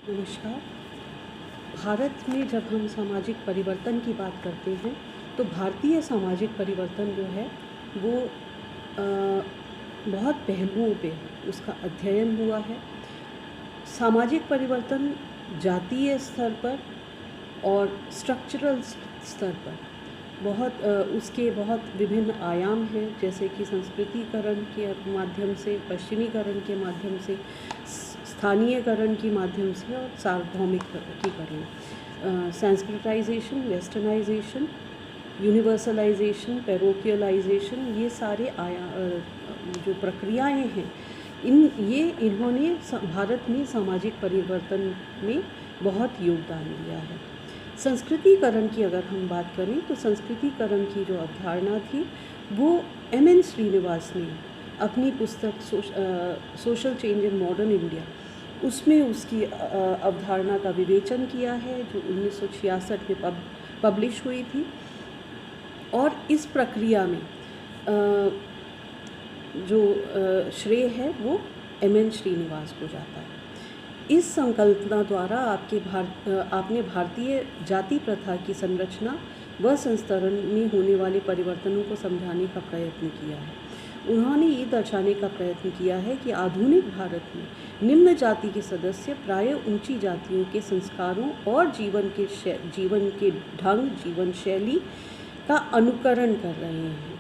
नमस्कार। भारत में जब हम सामाजिक परिवर्तन की बात करते हैं तो भारतीय सामाजिक परिवर्तन जो है वो बहुत पहलुओं पे उसका अध्ययन हुआ है। सामाजिक परिवर्तन जातीय स्तर पर और स्ट्रक्चरल स्तर पर उसके बहुत विभिन्न आयाम हैं, जैसे कि संस्कृतिकरण के माध्यम से, पश्चिमीकरण के माध्यम से, स्थानीयकरण के माध्यम से और सार्वभौमिकीकरण, संस्कृताइजेशन, वेस्टर्नाइजेशन, यूनिवर्सलाइजेशन, पैरोकियलाइजेशन, ये सारे जो प्रक्रियाएं हैं इन्होंने भारत में सामाजिक परिवर्तन में बहुत योगदान दिया है। संस्कृतिकरण की अगर हम बात करें तो संस्कृतिकरण की जो अवधारणा थी वो M.N. श्रीनिवास ने अपनी पुस्तक social change in modern India उसमें उसकी अवधारणा का विवेचन किया है, जो 1966 में पब्लिश हुई थी। और इस प्रक्रिया में जो श्रेय है वो M.N. श्रीनिवास को जाता है। इस संकल्पना द्वारा आपने भारतीय जाति प्रथा की संरचना व संस्तरण में होने वाले परिवर्तनों को समझाने का प्रयत्न किया है। उन्होंने ये दर्शाने का प्रयत्न किया है कि आधुनिक भारत में निम्न जाति के सदस्य प्रायः ऊंची जातियों के संस्कारों और जीवन के ढंग, जीवन शैली का अनुकरण कर रहे हैं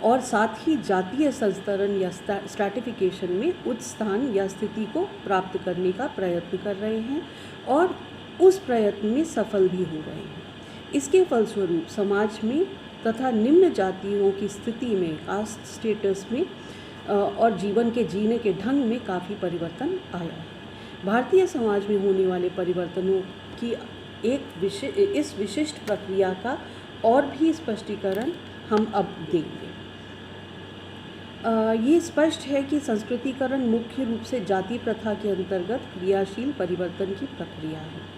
और साथ ही जातीय संस्तरण या स्ट्रैटिफिकेशन में उच्च स्थान या स्थिति को प्राप्त करने का प्रयत्न कर रहे हैं और उस प्रयत्न में सफल भी हो रहे हैं। इसके फलस्वरूप समाज में तथा निम्न जातियों की स्थिति में, कास्ट स्टेटस में और जीवन के जीने के ढंग में काफ़ी परिवर्तन आया है। भारतीय समाज में होने वाले परिवर्तनों की इस विशिष्ट प्रक्रिया का और भी स्पष्टीकरण हम अब देंगे। ये स्पष्ट है कि संस्कृतिकरण मुख्य रूप से जाति प्रथा के अंतर्गत क्रियाशील परिवर्तन की प्रक्रिया है।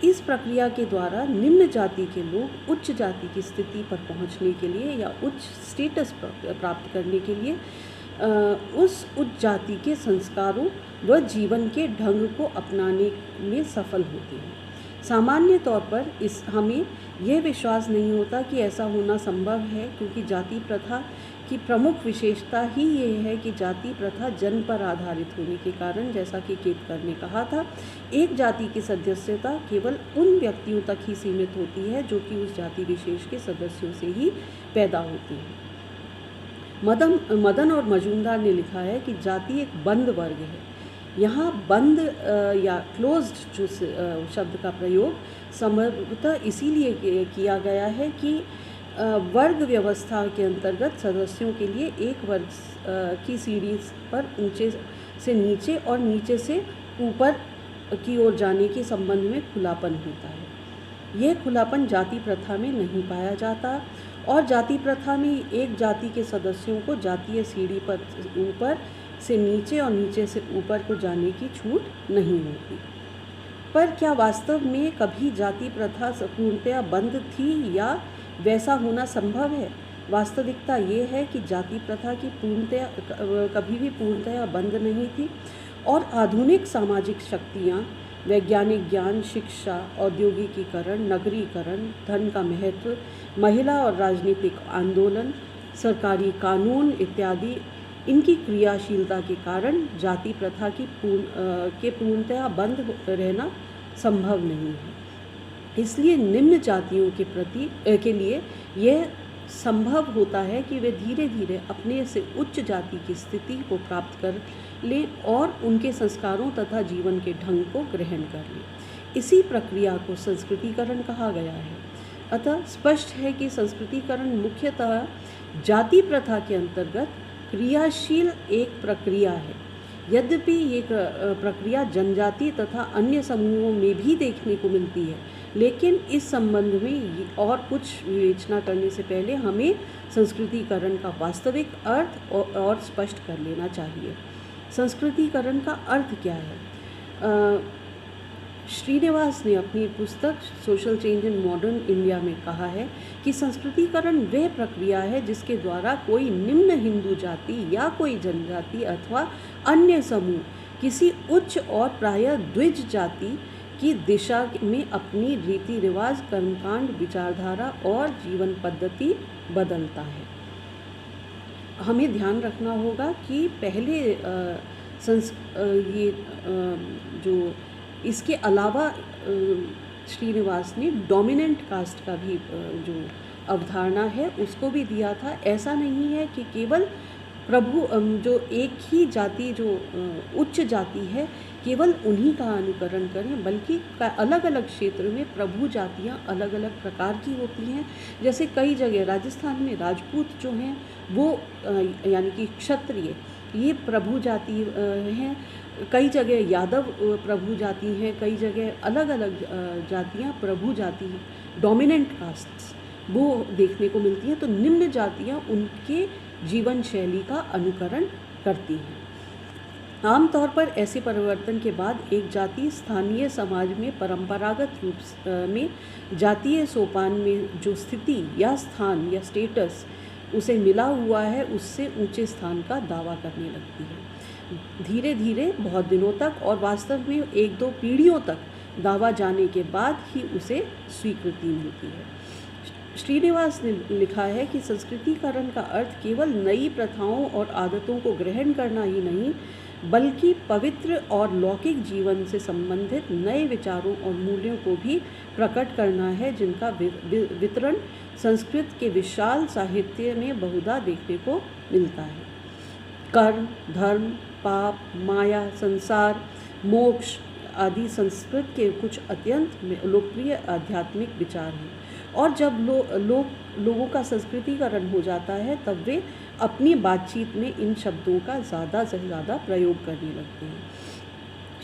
इस प्रक्रिया के द्वारा निम्न जाति के लोग उच्च जाति की स्थिति पर पहुंचने के लिए या उच्च स्टेटस प्राप्त करने के लिए उस उच्च जाति के संस्कारों व जीवन के ढंग को अपनाने में सफल होते हैं। सामान्य तौर पर हमें यह विश्वास नहीं होता कि ऐसा होना संभव है, क्योंकि जाति प्रथा की प्रमुख विशेषता ही ये है कि जाति प्रथा जन्म पर आधारित होने के कारण, जैसा कि केतकर ने कहा था, एक जाति की सदस्यता केवल उन व्यक्तियों तक ही सीमित होती है जो कि उस जाति विशेष के सदस्यों से ही पैदा होती है। मदन और मजूमदार ने लिखा है कि जाति एक बंद वर्ग है। यहाँ बंद या क्लोज्ड जो शब्द का प्रयोग संभवतः इसीलिए किया गया है कि वर्ग व्यवस्था के अंतर्गत सदस्यों के लिए एक वर्ग की सीढ़ी पर ऊंचे से नीचे और नीचे से ऊपर की ओर जाने के संबंध में खुलापन होता है। यह खुलापन जाति प्रथा में नहीं पाया जाता और जाति प्रथा में एक जाति के सदस्यों को जातीय सीढ़ी पर ऊपर से नीचे और नीचे से ऊपर को जाने की छूट नहीं होती। पर क्या वास्तव में कभी जाति प्रथा पूर्णतया बंद थी या वैसा होना संभव है? वास्तविकता ये है कि जाति प्रथा की कभी भी पूर्णतया बंद नहीं थी और आधुनिक सामाजिक शक्तियाँ, वैज्ञानिक ज्ञान, शिक्षा, औद्योगिकीकरण, नगरीकरण, धन का महत्व, महिला और राजनीतिक आंदोलन, सरकारी कानून इत्यादि, इनकी क्रियाशीलता के कारण जाति प्रथा की पूर्णतया बंद रहना संभव नहीं है। इसलिए निम्न जातियों के लिए यह संभव होता है कि वे धीरे धीरे अपने से उच्च जाति की स्थिति को प्राप्त कर लें और उनके संस्कारों तथा जीवन के ढंग को ग्रहण कर लें। इसी प्रक्रिया को संस्कृतिकरण कहा गया है। अतः स्पष्ट है कि संस्कृतिकरण मुख्यतः जाति प्रथा के अंतर्गत क्रियाशील एक प्रक्रिया है। यद्यपि ये प्रक्रिया जनजाति तथा अन्य समूहों में भी देखने को मिलती है, लेकिन इस संबंध में और कुछ विवेचना करने से पहले हमें संस्कृतिकरण का वास्तविक अर्थ और स्पष्ट कर लेना चाहिए। संस्कृतिकरण का अर्थ क्या है? श्रीनिवास ने अपनी पुस्तक social change in modern India में कहा है कि संस्कृतिकरण वह प्रक्रिया है जिसके द्वारा कोई निम्न हिंदू जाति या कोई जनजाति अथवा अन्य समूह किसी उच्च और प्रायः द्विज जाति की दिशा में अपनी रीति रिवाज, कर्मकांड, विचारधारा और जीवन पद्धति बदलता है। हमें ध्यान रखना होगा कि पहले जो इसके अलावा श्रीनिवास ने डोमिनेंट कास्ट का भी जो अवधारणा है उसको भी दिया था। ऐसा नहीं है कि केवल प्रभु जो एक ही जाति जो उच्च जाति है केवल उन्हीं का अनुकरण करें, बल्कि अलग अलग क्षेत्र में प्रभु जातियाँ अलग अलग प्रकार की होती हैं। जैसे कई जगह राजस्थान में राजपूत जो हैं वो यानी कि क्षत्रिय ये प्रभु जाति हैं, कई जगह यादव प्रभु जाति हैं, कई जगह अलग अलग जातियाँ प्रभु जाति डोमिनेंट कास्ट्स वो देखने को मिलती हैं। तो निम्न जातियाँ उनके जीवन शैली का अनुकरण करती हैं। आमतौर पर ऐसे परिवर्तन के बाद एक जाति स्थानीय समाज में परंपरागत रूप में जातीय सोपान में जो स्थिति या स्थान या स्टेटस उसे मिला हुआ है उससे ऊंचे स्थान का दावा करने लगती है। धीरे धीरे बहुत दिनों तक और वास्तव में एक दो पीढ़ियों तक दावा जाने के बाद ही उसे स्वीकृति मिलती है। श्रीनिवास ने लिखा है कि संस्कृतिकरण का अर्थ केवल नई प्रथाओं और आदतों को ग्रहण करना ही नहीं, बल्कि पवित्र और लौकिक जीवन से संबंधित नए विचारों और मूल्यों को भी प्रकट करना है, जिनका वितरण संस्कृत के विशाल साहित्य में बहुधा देखने को मिलता है। कर्म, धर्म, पाप, माया, संसार, मोक्ष आदि संस्कृत के कुछ अत्यंत लोकप्रिय आध्यात्मिक विचार हैं। और जब लोगों का संस्कृतिकरण हो जाता है तब वे अपनी बातचीत में इन शब्दों का ज़्यादा से ज़्यादा प्रयोग करने लगते हैं।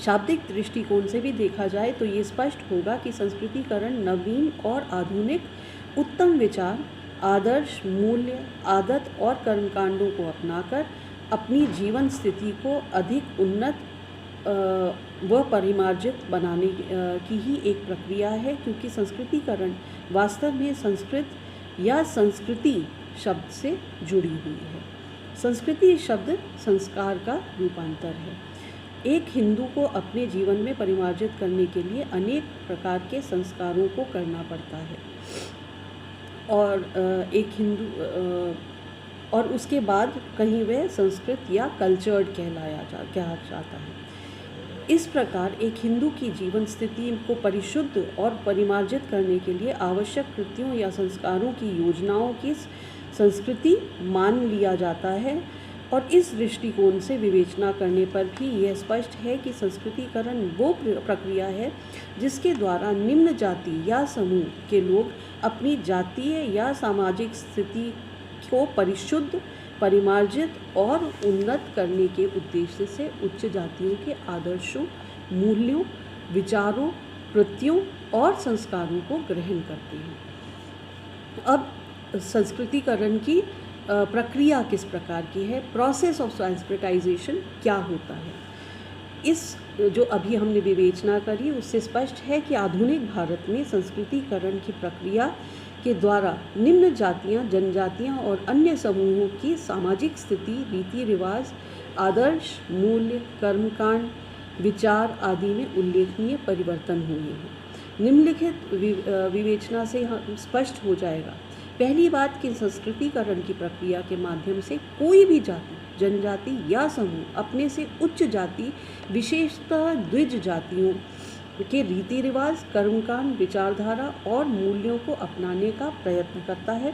शाब्दिक दृष्टिकोण से भी देखा जाए तो ये स्पष्ट होगा कि संस्कृतिकरण नवीन और आधुनिक उत्तम विचार, आदर्श, मूल्य, आदत और कर्मकांडों को अपनाकर अपनी जीवन स्थिति को अधिक उन्नत व परिमार्जित बनाने की ही एक प्रक्रिया है, क्योंकि संस्कृतिकरण वास्तव में संस्कृत या संस्कृति शब्द से जुड़ी हुई है। संस्कृति शब्द संस्कार का रूपांतर है। एक हिंदू को अपने जीवन में परिमार्जित करने के लिए अनेक प्रकार के संस्कारों को करना पड़ता है और और उसके बाद कहीं वह संस्कृत या कल्चर्ड कहा जाता है। इस प्रकार एक हिंदू की जीवन स्थिति को परिशुद्ध और परिमार्जित करने के लिए आवश्यक कृत्यों या संस्कारों की योजनाओं की संस्कृति मान लिया जाता है। और इस दृष्टिकोण से विवेचना करने पर भी यह स्पष्ट है कि संस्कृतिकरण वो प्रक्रिया है जिसके द्वारा निम्न जाति या समूह के लोग अपनी जातीय या सामाजिक स्थिति को परिशुद्ध, परिमार्जित और उन्नत करने के उद्देश्य से उच्च जातियों के आदर्शों, मूल्यों, विचारों, कृत्यों और संस्कारों को ग्रहण करते हैं। अब संस्कृतिकरण की प्रक्रिया किस प्रकार की है, प्रोसेस ऑफ संस्कृताइजेशन क्या होता है, इस जो अभी हमने विवेचना करी उससे स्पष्ट है कि आधुनिक भारत में संस्कृतिकरण की प्रक्रिया के द्वारा निम्न जातियाँ, जनजातियाँ और अन्य समूहों की सामाजिक स्थिति, रीति रिवाज, आदर्श, मूल्य, कर्मकांड, विचार आदि में उल्लेखनीय परिवर्तन हुए हैं। निम्नलिखित विवेचना से स्पष्ट हो जाएगा। पहली बात कि संस्कृतिकरण की प्रक्रिया के माध्यम से कोई भी जाति, जनजाति या समूह अपने से उच्च जाति, विशेषतः द्विज जातियों के रीति रिवाज, कर्मकांड, विचारधारा और मूल्यों को अपनाने का प्रयत्न करता है,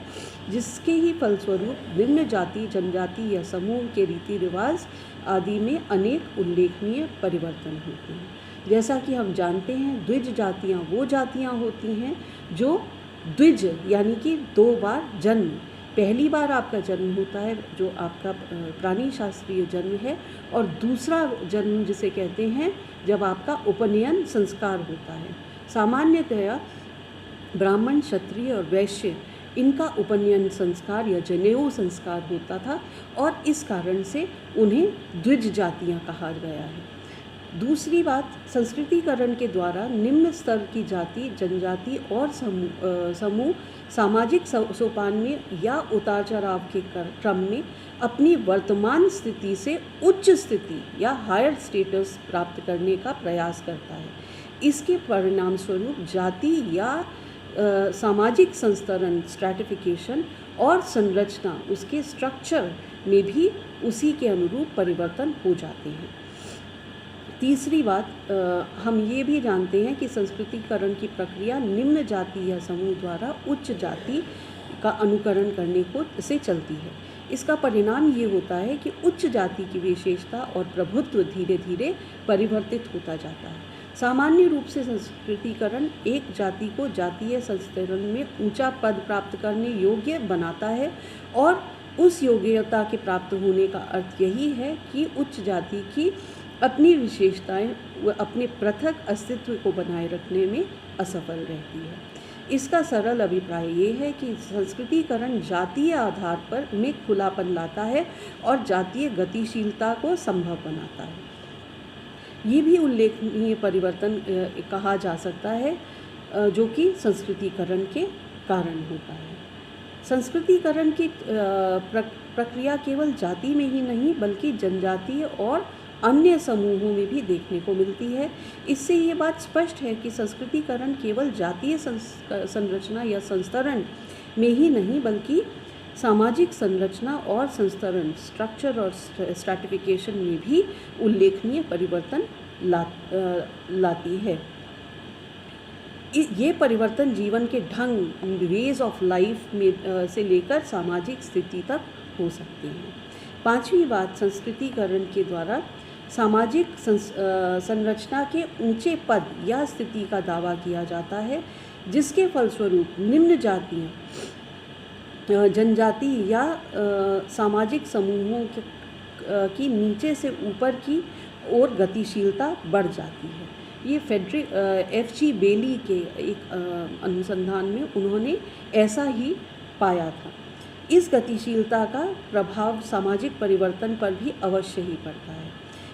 जिसके ही फलस्वरूप निम्न जाति, जनजाति या समूह के रीति रिवाज आदि में अनेक उल्लेखनीय परिवर्तन होते हैं। जैसा कि हम जानते हैं, द्विज जातियाँ वो जातियाँ होती हैं जो द्विज यानी कि दो बार जन्म, पहली बार आपका जन्म होता है जो आपका प्राणी शास्त्रीय जन्म है, और दूसरा जन्म जिसे कहते हैं जब आपका उपनयन संस्कार होता है। सामान्यतया ब्राह्मण, क्षत्रिय और वैश्य इनका उपनयन संस्कार या जनेऊ संस्कार होता था और इस कारण से उन्हें द्विज जातियाँ कहा गया है। दूसरी बात, संस्कृतिकरण के द्वारा निम्न स्तर की जाति, जनजाति और समूह सामाजिक सोपान में या उतार चढ़ाव के क्रम में अपनी वर्तमान स्थिति से उच्च स्थिति या हायर स्टेटस प्राप्त करने का प्रयास करता है। इसके परिणाम स्वरूप जाति या सामाजिक संस्तरण, स्ट्रैटिफिकेशन और संरचना, उसके स्ट्रक्चर में भी उसी के अनुरूप परिवर्तन हो जाते हैं। तीसरी बात, हम ये भी जानते हैं कि संस्कृतिकरण की प्रक्रिया निम्न जाति या समूह द्वारा उच्च जाति का अनुकरण करने को से चलती है। इसका परिणाम ये होता है कि उच्च जाति की विशेषता और प्रभुत्व धीरे धीरे परिवर्तित होता जाता है। सामान्य रूप से संस्कृतिकरण एक जाति को जातीय संस्तरण में ऊंचा पद प्राप्त करने योग्य बनाता है, और उस योग्यता के प्राप्त होने का अर्थ यही है कि उच्च जाति की अपनी विशेषताएं व अपने पृथक अस्तित्व को बनाए रखने में असफल रहती है। इसका सरल अभिप्राय ये है कि संस्कृतिकरण जातीय आधार पर में खुलापन लाता है और जातीय गतिशीलता को संभव बनाता है। ये भी उल्लेखनीय परिवर्तन कहा जा सकता है जो कि संस्कृतिकरण के कारण होता है। संस्कृतिकरण की प्रक्रिया केवल जाति में ही नहीं बल्कि जनजातीय और अन्य समूहों में भी देखने को मिलती है। इससे ये बात स्पष्ट है कि संस्कृतिकरण केवल जातीय संरचना या संस्तरण में ही नहीं बल्कि सामाजिक संरचना और संस्तरण, स्ट्रक्चर और स्ट्रैटिफिकेशन में भी उल्लेखनीय परिवर्तन लाती है। ये परिवर्तन जीवन के ढंग, वेज ऑफ लाइफ में से लेकर सामाजिक स्थिति तक हो सकते हैं। पांचवी बात, संस्कृतिकरण के द्वारा सामाजिक संरचना के ऊंचे पद या स्थिति का दावा किया जाता है, जिसके फलस्वरूप निम्न जातियाँ, जनजाति या सामाजिक समूहों की नीचे से ऊपर की ओर गतिशीलता बढ़ जाती है। ये F.G. बेली के एक अनुसंधान में उन्होंने ऐसा ही पाया था। इस गतिशीलता का प्रभाव सामाजिक परिवर्तन पर भी अवश्य ही पड़ता है।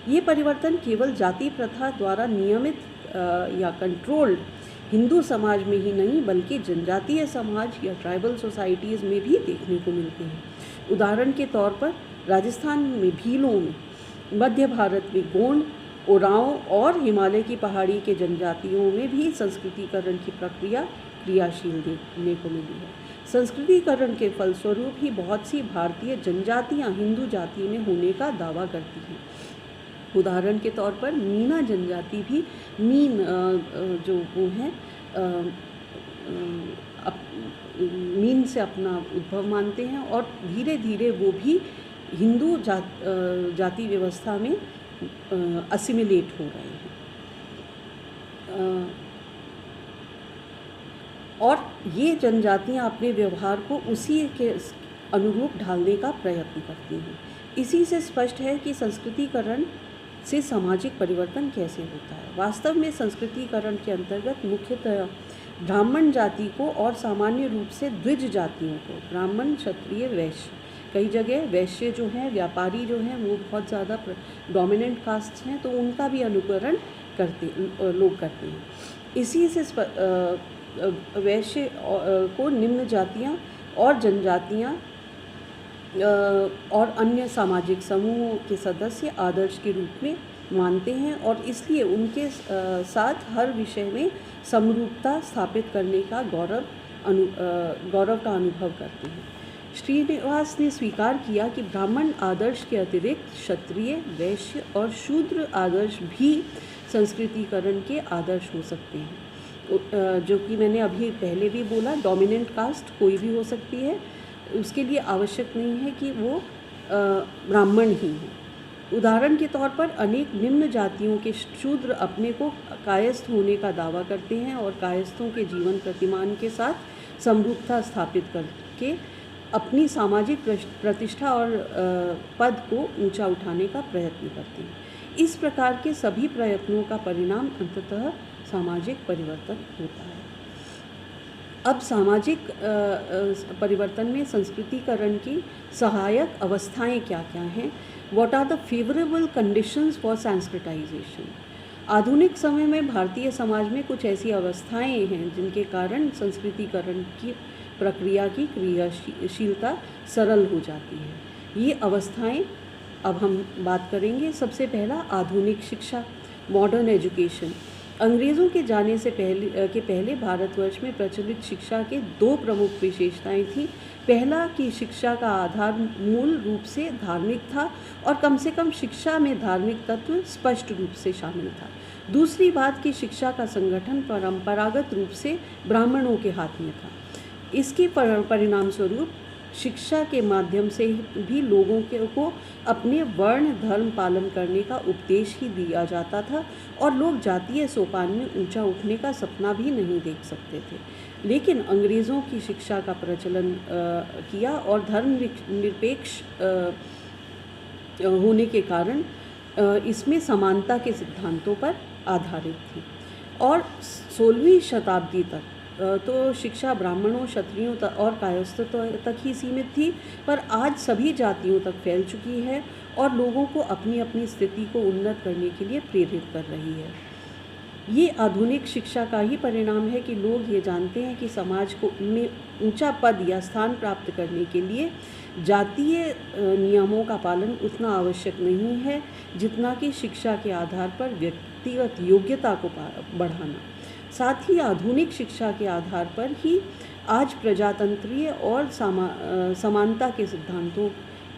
ये परिवर्तन केवल जाति प्रथा द्वारा नियमित या कंट्रोल्ड हिंदू समाज में ही नहीं बल्कि जनजातीय समाज या ट्राइबल सोसाइटीज़ में भी देखने को मिलते हैं। उदाहरण के तौर पर राजस्थान में भीलों में, मध्य भारत में गोंड, ओरांव और हिमालय की पहाड़ी के जनजातियों में भी संस्कृतिकरण की प्रक्रिया क्रियाशील देखने को मिली है। संस्कृतिकरण के फलस्वरूप ही बहुत सी भारतीय जनजातियां हिंदू जाति में होने का दावा करती हैं। उदाहरण के तौर पर मीना जनजाति भी जो वो हैं मीन से अपना उद्भव मानते हैं और धीरे धीरे वो भी हिंदू जाति व्यवस्था में असिमिलेट हो रहे हैं। और ये जनजातियां अपने व्यवहार को उसी के अनुरूप ढालने का प्रयत्न करती हैं। इसी से स्पष्ट है कि संस्कृतिकरण से सामाजिक परिवर्तन कैसे होता है। वास्तव में संस्कृतिकरण के अंतर्गत मुख्यतः ब्राह्मण जाति को और सामान्य रूप से द्विज जातियों को, ब्राह्मण, क्षत्रिय, वैश्य, कई जगह वैश्य जो हैं, व्यापारी जो हैं, वो बहुत ज़्यादा डोमिनेंट कास्ट हैं, तो उनका भी अनुकरण लोग करते हैं। इसी से वैश्य को निम्न जातियाँ और जनजातियाँ और अन्य सामाजिक समूहों के सदस्य आदर्श के रूप में मानते हैं और इसलिए उनके साथ हर विषय में समरूपता स्थापित करने का गौरव का अनुभव करते हैं। श्रीनिवास ने स्वीकार किया कि ब्राह्मण आदर्श के अतिरिक्त क्षत्रिय, वैश्य और शूद्र आदर्श भी संस्कृतिकरण के आदर्श हो सकते हैं। जो कि मैंने अभी पहले भी बोला, डोमिनेंट कास्ट कोई भी हो सकती है, उसके लिए आवश्यक नहीं है कि वो ब्राह्मण ही हो। उदाहरण के तौर पर अनेक निम्न जातियों के शूद्र अपने को कायस्थ होने का दावा करते हैं और कायस्थों के जीवन प्रतिमान के साथ समरूपता स्थापित करके अपनी सामाजिक प्रतिष्ठा और पद को ऊंचा उठाने का प्रयत्न करते हैं। इस प्रकार के सभी प्रयत्नों का परिणाम अंततः सामाजिक परिवर्तन होता है। अब सामाजिक परिवर्तन में संस्कृतिकरण की सहायक अवस्थाएं क्या क्या हैं? What are the favorable conditions for Sanskritization? आधुनिक समय में भारतीय समाज में कुछ ऐसी अवस्थाएं हैं जिनके कारण संस्कृतिकरण की प्रक्रिया की क्रियाशीलता सरल हो जाती है। ये अवस्थाएं अब हम बात करेंगे। सबसे पहला आधुनिक शिक्षा, मॉडर्न एजुकेशन। अंग्रेज़ों के जाने से पहले भारतवर्ष में प्रचलित शिक्षा के दो प्रमुख विशेषताएं थीं। पहला कि शिक्षा का आधार मूल रूप से धार्मिक था और कम से कम शिक्षा में धार्मिक तत्व स्पष्ट रूप से शामिल था। दूसरी बात कि शिक्षा का संगठन परंपरागत रूप से ब्राह्मणों के हाथ में था। इसके परिणाम स्वरूप शिक्षा के माध्यम से भी लोगों को अपने वर्ण धर्म पालन करने का उपदेश ही दिया जाता था और लोग जातीय सोपान में ऊंचा उठने का सपना भी नहीं देख सकते थे। लेकिन अंग्रेज़ों की शिक्षा का प्रचलन किया और धर्मनिरपेक्ष होने के कारण इसमें समानता के सिद्धांतों पर आधारित थी। और 16वीं शताब्दी तक तो शिक्षा ब्राह्मणों, क्षत्रियों और कायस्थों तक ही सीमित थी, पर आज सभी जातियों तक फैल चुकी है और लोगों को अपनी अपनी स्थिति को उन्नत करने के लिए प्रेरित कर रही है। ये आधुनिक शिक्षा का ही परिणाम है कि लोग ये जानते हैं कि समाज को में ऊंचा पद या स्थान प्राप्त करने के लिए जातीय नियमों का पालन उतना आवश्यक नहीं है जितना कि शिक्षा के आधार पर व्यक्तिगत योग्यता को बढ़ाना। साथ ही आधुनिक शिक्षा के आधार पर ही आज प्रजातंत्रीय और समानता के सिद्धांतों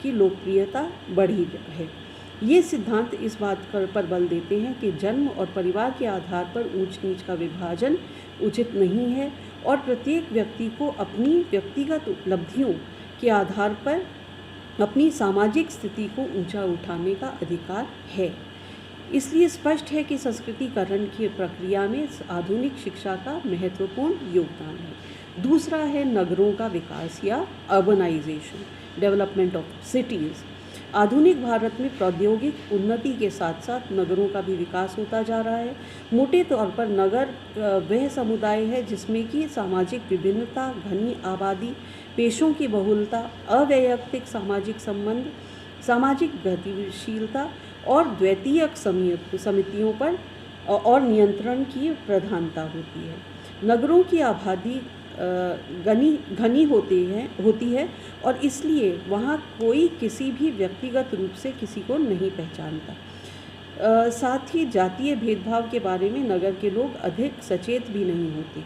की लोकप्रियता बढ़ी है। ये सिद्धांत इस बात पर बल देते हैं कि जन्म और परिवार के आधार पर ऊंच नीच का विभाजन उचित नहीं है और प्रत्येक व्यक्ति को अपनी व्यक्तिगत उपलब्धियों के आधार पर अपनी सामाजिक स्थिति को ऊंचा उठाने का अधिकार है। इसलिए स्पष्ट है कि संस्कृतिकरण की प्रक्रिया में आधुनिक शिक्षा का महत्वपूर्ण योगदान है। दूसरा है नगरों का विकास या अर्बनाइजेशन, डेवलपमेंट ऑफ सिटीज़। आधुनिक भारत में प्रौद्योगिक उन्नति के साथ साथ नगरों का भी विकास होता जा रहा है। मोटे तौर पर नगर वह समुदाय है जिसमें कि सामाजिक विभिन्नता, घनी आबादी, पेशों की बहुलता, अवैयक्तिक सामाजिक संबंध, सामाजिक गतिशीलता और द्वितीयक समितियों पर और नियंत्रण की प्रधानता होती है। नगरों की आबादी घनी होती है और इसलिए वहाँ कोई किसी भी व्यक्तिगत रूप से किसी को नहीं पहचानता। साथ ही जातीय भेदभाव के बारे में नगर के लोग अधिक सचेत भी नहीं होते।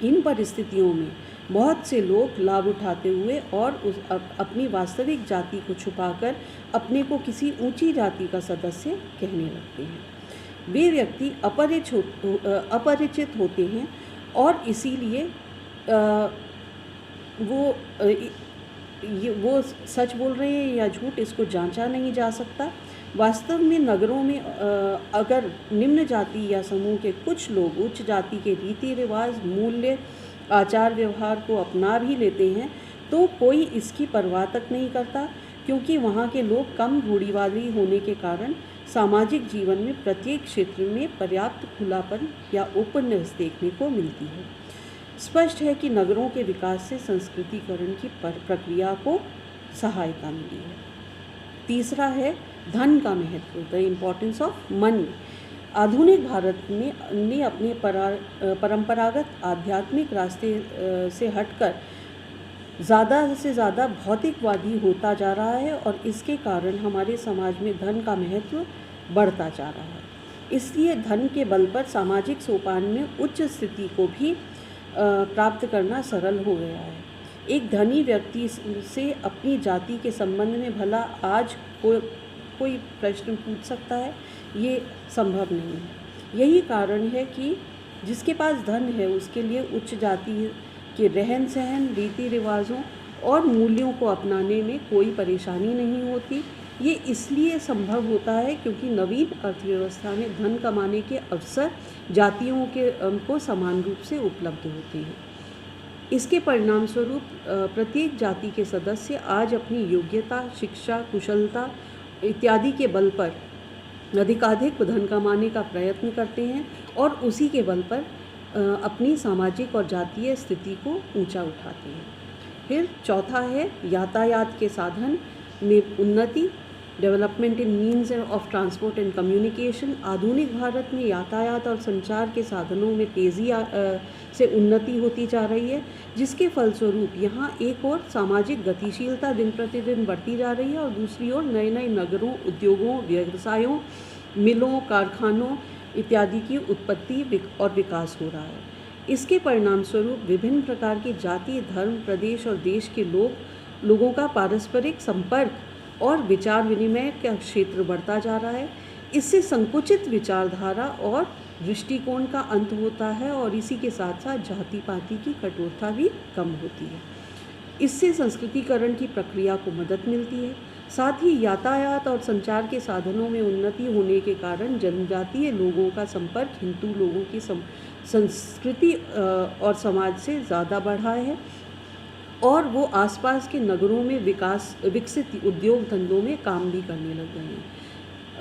इन परिस्थितियों में बहुत से लोग लाभ उठाते हुए और अपनी वास्तविक जाति को छुपाकर अपने को किसी ऊंची जाति का सदस्य कहने लगते हैं। वे व्यक्ति अपरिचित होते हैं और इसीलिए वो सच बोल रहे हैं या झूठ, इसको जांचा नहीं जा सकता। वास्तव में नगरों में अगर निम्न जाति या समूह के कुछ लोग उच्च जाति के रीति रिवाज, मूल्य, आचार व्यवहार को अपना भी लेते हैं तो कोई इसकी परवाह तक नहीं करता, क्योंकि वहाँ के लोग कम रूढ़िवादी होने के कारण सामाजिक जीवन में प्रत्येक क्षेत्र में पर्याप्त खुलापन या ओपननेस देखने को मिलती है। स्पष्ट है कि नगरों के विकास से संस्कृतिकरण की प्रक्रिया को सहायता मिली है। तीसरा है धन का महत्व, द इम्पोर्टेंस ऑफ मनी। आधुनिक भारत ने अपने परंपरागत आध्यात्मिक रास्ते से हटकर ज़्यादा से ज़्यादा भौतिकवादी होता जा रहा है और इसके कारण हमारे समाज में धन का महत्व बढ़ता जा रहा है। इसलिए धन के बल पर सामाजिक सोपान में उच्च स्थिति को भी प्राप्त करना सरल हो गया है। एक धनी व्यक्ति से अपनी जाति के संबंध में भला आज कोई प्रश्न पूछ सकता है? ये संभव नहीं है। यही कारण है कि जिसके पास धन है उसके लिए उच्च जाति के रहन सहन, रीति रिवाजों और मूल्यों को अपनाने में कोई परेशानी नहीं होती। ये इसलिए संभव होता है क्योंकि नवीन अर्थव्यवस्था में धन कमाने के अवसर जातियों को समान रूप से उपलब्ध होते हैं। इसके परिणाम स्वरूप प्रत्येक जाति के सदस्य आज अपनी योग्यता, शिक्षा, कुशलता इत्यादि के बल पर अधिकाधिक धन कमाने का प्रयत्न करते हैं और उसी के बल पर अपनी सामाजिक और जातीय स्थिति को ऊंचा उठाते हैं। फिर चौथा है यातायात के साधन में उन्नति। Development in means of transport and communication. आधुनिक भारत में यातायात और संचार के साधनों में तेज़ी से उन्नति होती जा रही है, जिसके फलस्वरूप यहाँ एक और सामाजिक गतिशीलता दिन प्रतिदिन बढ़ती जा रही है और दूसरी ओर नए नए नगरों, उद्योगों, व्यवसायों, मिलों, कारखानों इत्यादि की उत्पत्ति और विकास हो रहा है। इसके परिणाम स्वरूप विभिन्न प्रकार के जाति, धर्म, प्रदेश और देश के लोगों का पारस्परिक संपर्क और विचार विनिमय का क्षेत्र बढ़ता जा रहा है। इससे संकुचित विचारधारा और दृष्टिकोण का अंत होता है और इसी के साथ साथ जाति पाति की कठोरता भी कम होती है। इससे संस्कृतिकरण की प्रक्रिया को मदद मिलती है। साथ ही यातायात और संचार के साधनों में उन्नति होने के कारण जनजातीय लोगों का संपर्क हिंदू लोगों की संस्कृति और समाज से ज़्यादा बढ़ा है और वो आसपास के नगरों में विकसित उद्योग धंधों में काम भी करने लग गए हैं।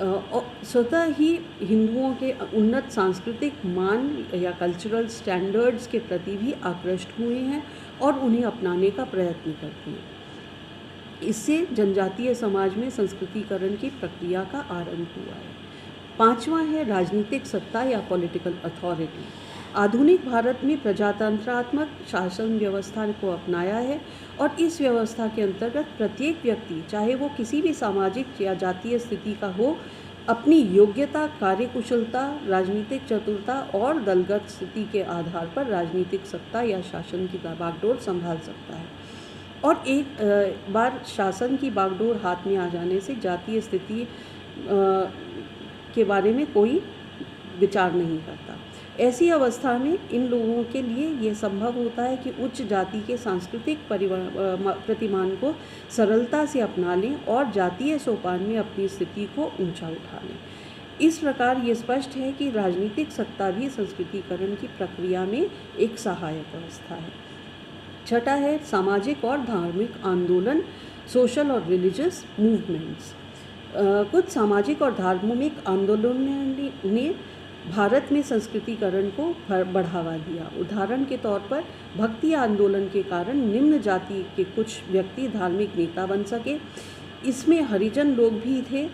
और स्वतः ही हिंदुओं के उन्नत सांस्कृतिक मान या कल्चरल स्टैंडर्ड्स के प्रति भी आकृष्ट हुए हैं और उन्हें अपनाने का प्रयत्न करते हैं। इससे जनजातीय समाज में संस्कृतिकरण की प्रक्रिया का आरंभ हुआ है। पांचवा है राजनीतिक सत्ता या पॉलिटिकल अथॉरिटी। आधुनिक भारत में प्रजातंत्रात्मक शासन व्यवस्था को अपनाया है और इस व्यवस्था के अंतर्गत प्रत्येक व्यक्ति, चाहे वो किसी भी सामाजिक या जातीय स्थिति का हो, अपनी योग्यता, कार्यकुशलता, राजनीतिक चतुरता और दलगत स्थिति के आधार पर राजनीतिक सत्ता या शासन की बागडोर संभाल सकता है। और एक बार शासन की बागडोर हाथ में आ जाने से जातीय स्थिति के बारे में कोई विचार नहीं करता। ऐसी अवस्था में इन लोगों के लिए ये संभव होता है कि उच्च जाति के सांस्कृतिक प्रतिमान को सरलता से अपना लें और जातीय सोपान में अपनी स्थिति को ऊंचा उठा लें। इस प्रकार ये स्पष्ट है कि राजनीतिक सत्ता भी संस्कृतिकरण की प्रक्रिया में एक सहायक अवस्था है। छठा है सामाजिक और धार्मिक आंदोलन, सोशल और रिलीजियस मूवमेंट्स। कुछ सामाजिक और धार्मिक आंदोलनों ने भारत में संस्कृतिकरण को बढ़ावा दिया। उदाहरण के तौर पर भक्ति आंदोलन के कारण निम्न जाति के कुछ व्यक्ति धार्मिक नेता बन सके। इसमें हरिजन लोग भी थे।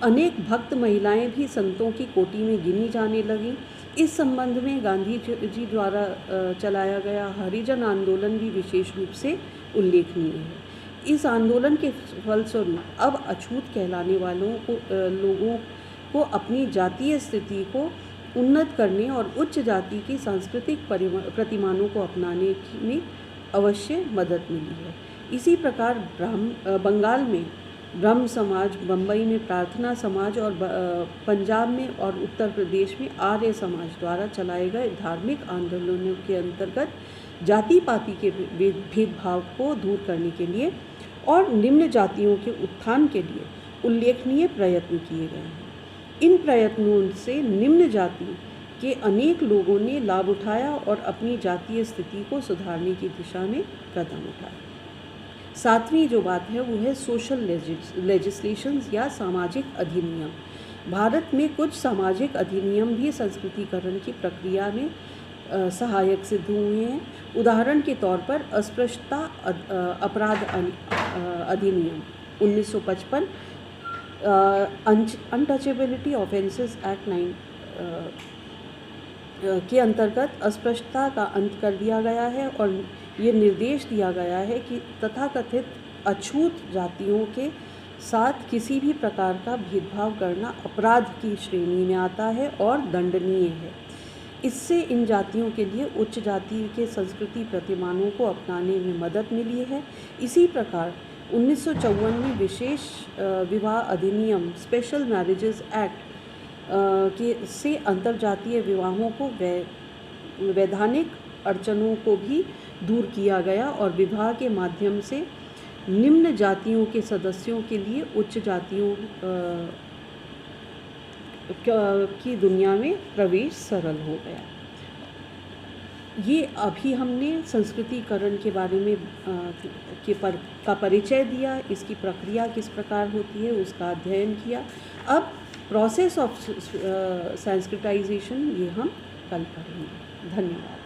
अनेक भक्त महिलाएं भी संतों की कोटि में गिनी जाने लगीं। इस संबंध में गांधी जी द्वारा चलाया गया हरिजन आंदोलन भी विशेष रूप से उल्लेखनीय है। इस आंदोलन के फलस्वरूप अब अछूत कहलाने वालों लोगों को अपनी जातीय स्थिति को उन्नत करने और उच्च जाति की सांस्कृतिक प्रतिमानों को अपनाने में अवश्य मदद मिली है। इसी प्रकार बंगाल में ब्रह्म समाज, बम्बई में प्रार्थना समाज और पंजाब में और उत्तर प्रदेश में आर्य समाज द्वारा चलाए गए धार्मिक आंदोलनों के अंतर्गत जाति पाति के भेदभाव को दूर करने के लिए और निम्न जातियों के उत्थान के लिए उल्लेखनीय प्रयत्न किए गए हैं। इन प्रयत्नों से निम्न जाति के अनेक लोगों ने लाभ उठाया और अपनी जातीय स्थिति को सुधारने की दिशा में कदम उठाया। सातवीं जो बात है वो है सोशल लेजिस्लेशंस या सामाजिक अधिनियम। भारत में कुछ सामाजिक अधिनियम भी संस्कृतिकरण की प्रक्रिया में सहायक सिद्ध हुए हैं। उदाहरण के तौर पर अस्पृश्यता अपराध अधिनियम 1955, अनटचेबिलिटी ऑफेंसेस एक्ट 9 के अंतर्गत अस्पृश्यता का अंत कर दिया गया है और ये निर्देश दिया गया है कि तथाकथित अछूत जातियों के साथ किसी भी प्रकार का भेदभाव करना अपराध की श्रेणी में आता है और दंडनीय है। इससे इन जातियों के लिए उच्च जाति के संस्कृति प्रतिमानों को अपनाने में मदद मिली है। इसी प्रकार 1954 में विशेष विवाह अधिनियम स्पेशल मैरिजेस एक्ट के से अंतर्जातीय विवाहों को वैधानिक अड़चनों को भी दूर किया गया और विवाह के माध्यम से निम्न जातियों के सदस्यों के लिए उच्च जातियों की दुनिया में प्रवेश सरल हो गया। ये अभी हमने संस्कृतिकरण के बारे में का परिचय दिया, इसकी प्रक्रिया किस प्रकार होती है उसका अध्ययन किया। अब प्रोसेस ऑफ सेंसिटाइजेशन ये हम कल पढ़ेंगे। धन्यवाद।